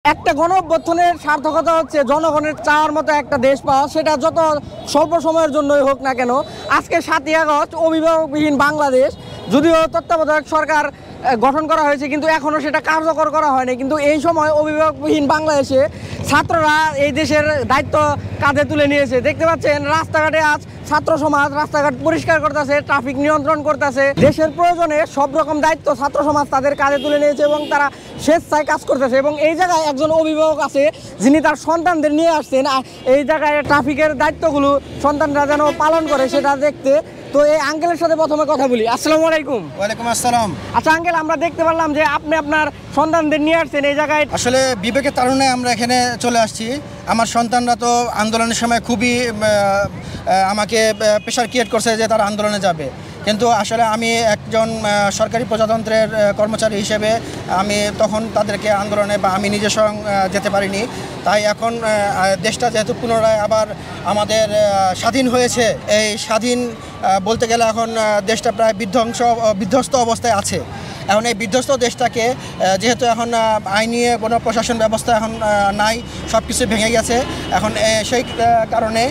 একটা গণঅভ্যুত্থানের সার্থকতা হচ্ছে জনগণের চাওয়ার মতো একটা দেশ পাওয়া, সেটা যত স্বল্প সময়ের জন্যই হোক না কেন। আজকে ৭ই আগস্ট অভিভাবকবিহীন বাংলাদেশ, যদিও তত্ত্বাবধায়ক সরকার গঠন করা হয়েছে কিন্তু এখনও সেটা কার্যকর করা হয়নি। কিন্তু এই সময় অভিভাবকবিহীন বাংলাদেশে ছাত্ররা এই দেশের দায়িত্ব কাঁধে তুলে নিয়েছে। দেখতে পাচ্ছেন রাস্তাঘাটে আজ ছাত্র সমাজ রাস্তাঘাট পরিষ্কার করতেছে, ট্রাফিক নিয়ন্ত্রণ করতেছে। দেশের প্রয়োজনে সব রকম দায়িত্ব ছাত্র সমাজ তাদের কাঁধে তুলে নিয়েছে এবং তারা স্বেচ্ছায় কাজ করতেছে। এবং এই জায়গায় একজন অভিভাবক আছে যিনি তার সন্তানদের নিয়ে আসছেন এই জায়গায় ট্রাফিকের দায়িত্বগুলো সন্তানরা যেন পালন করে সেটা দেখতে। তো এই আঙ্কেলের সাথে প্রথমে কথা বলি। আসসালামু আলাইকুম। ওয়ালাইকুম আসসালাম। আচ্ছা আঙ্কেল, আমরা দেখতে পারলাম যে আপনি আপনার সন্তানদের নিয়ে আসছেন এই জায়গায়। আসলে বিবেকের কারণে আমরা এখানে চলে আসছি। আমার সন্তানরা তো আন্দোলনের সময় খুবই আমাকে প্রেশার ক্রিয়েট করছে যে তারা আন্দোলনে যাবে, কিন্তু আসলে আমি একজন সরকারি প্রজাতন্ত্রের কর্মচারী হিসেবে আমি তখন তাদেরকে আন্দোলনে বা আমি নিজের সঙ্গ যেতে পারিনি। তাই এখন দেশটা যেহেতু পুনরায় আবার আমাদের স্বাধীন হয়েছে, এই স্বাধীন বলতে গেলে এখন দেশটা প্রায় বিধ্বস্ত অবস্থায় আছে। এখন এই বিধ্বস্ত দেশটাকে যেহেতু এখন আইনি কোনো প্রশাসন ব্যবস্থা এখন নাই, সব কিছু ভেঙে গেছে। এখন সেই কারণে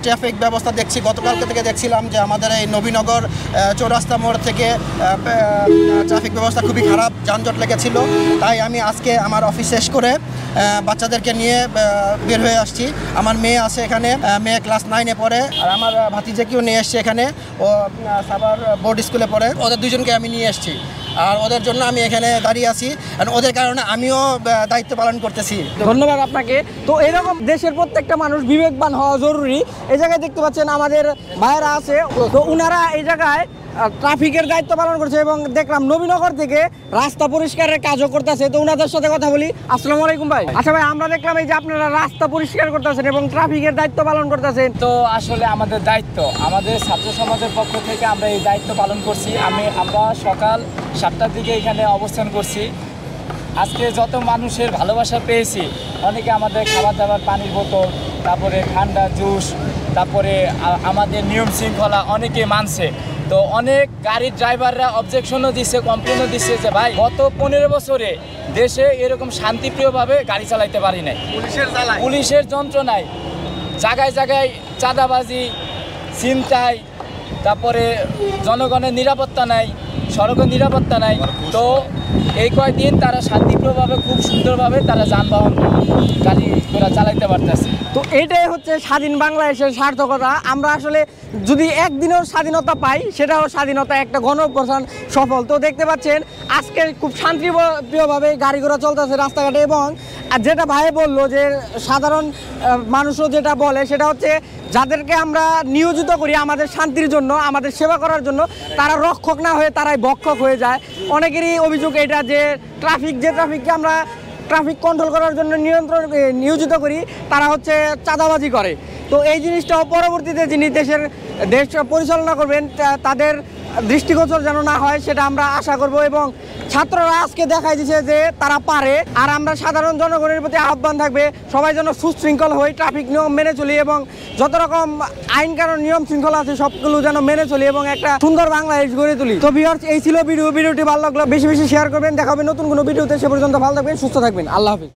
ট্রাফিক ব্যবস্থা দেখছি, গতকালকে থেকে দেখছিলাম যে আমাদের এই নবীনগর চৌরাস্তা মোড় থেকে ট্রাফিক ব্যবস্থা খুবই খারাপ, যানজট লেগেছিল। তাই আমি আজকে আমার অফিস শেষ করে বাচ্চাদেরকে নিয়ে বের হয়ে আসছি। আমার মেয়ে আছে এখানে, মেয়ে ক্লাস 9-এ পড়ে, আর আমার ভাতিজাকেও নিয়ে এসছি এখানে, ও সাভার বোর্ড স্কুলে পড়ে। ওদের দুজনকে আমি নিয়ে এসছি আর ওদের জন্য আমি এখানে দাঁড়িয়ে আছি, আর ওদের কারণে আমিও দায়িত্ব পালন করতেছি। ধন্যবাদ আপনাকে। তো এরকম দেশের প্রত্যেকটা মানুষ বিবেকবান হওয়া জরুরি। এই জায়গায় দেখতে পাচ্ছেন আমাদের ভাইয়েরা আছে, তো উনারা এই জায়গায় ট্রাফিকের দায়িত্ব পালন করছে এবং দেখলাম নবীনগর থেকে রাস্তা পরিষ্কারের কাজও করতেছে। তো উনাদের সাথে কথা বলি। আসসালামু আলাইকুম ভাই। আচ্ছা ভাই, আমরা দেখলাম এই যে আপনারা রাস্তা পরিষ্কার করতেছেন এবং ট্রাফিকের দায়িত্ব পালন করতেছেন। তো আসলে আমাদের দায়িত্ব, আমাদের ছাত্র সমাজের পক্ষ থেকে আমরা এই দায়িত্ব পালন করছি। আমরা সকাল 7টার দিকে এখানে অবস্থান করছি। আজকে যত মানুষের ভালোবাসা পেয়েছি, অনেকে আমাদের খাবার দাবার, পানির বোতল, তারপরে ঠান্ডা জুস, তারপরে আমাদের নিয়ম শৃঙ্খলা অনেকে মানছে। তো অনেক গাড়ির ড্রাইভাররা অবজেকশনও দিচ্ছে, কমপ্লেনও দিচ্ছে যে ভাই গত 15 বছরে দেশে এরকম শান্তিপ্রিয়ভাবে গাড়ি চালাইতে পারি নাই, পুলিশের যন্ত্রণায়, জায়গায় জায়গায় চাঁদাবাজি, ছিনতাই, তারপরে জনগণের নিরাপত্তা নাই, সড়কের নিরাপত্তা নাই। তো এই কয়েকদিন তারা শান্তিপ্রিয়ভাবে খুব সুন্দরভাবে তারা যানবাহন গাড়ি ঘোড়া চালাইতে পারতেছে। তো এইটাই হচ্ছে স্বাধীন বাংলাদেশের সার্থকতা। আমরা আসলে যদি একদিনও স্বাধীনতা পাই, সেটাও স্বাধীনতা, একটা গণঅভ্যুত্থান সফল। তো দেখতে পাচ্ছেন আজকে খুব শান্তিপ্রিয়ভাবে গাড়ি ঘোড়া চলতেছে রাস্তাঘাটে। এবং যেটা ভাই বললো যে সাধারণ মানুষও যেটা বলে সেটা হচ্ছে যাদেরকে আমরা নিয়োজিত করি আমাদের শান্তির জন্য, আমাদের সেবা করার জন্য, তারা রক্ষক না হয়ে তারাই ভক্ষক হয়ে যায়। অনেকেরই অভিযোগ এটা যে ট্রাফিককে আমরা ট্রাফিক কন্ট্রোল করার জন্য নিয়োজিত করি, তারা হচ্ছে চাঁদাবাজি করে। তো এই জিনিসটাও পরবর্তীতে যিনি দেশ পরিচালনা করবেন তাদের দৃষ্টিগোচর যেন না হয়, সেটা আমরা আশা করব। এবং ছাত্ররা আজকে দেখাই দিচ্ছে যে তারা পারে। আর আমরা সাধারণ জনগণের প্রতি আহ্বান থাকবে সবাই যেন সুশৃঙ্খল হই, ট্রাফিক নিয়ম মেনে চলি এবং যত রকম আইন কানুন নিয়ম শৃঙ্খলা আছে সবগুলো যেন মেনে চলি এবং একটা সুন্দর বাংলাদেশ গড়ে তুলি। তো ভিউয়ার্স, এই ছিল ভিডিওটি ভালো লাগলো বেশি বেশি শেয়ার করবেন। দেখা হবে নতুন কোনো ভিডিওতে। সে পর্যন্ত ভালো থাকবেন, সুস্থ থাকবেন। আল্লাহ হাফেজ।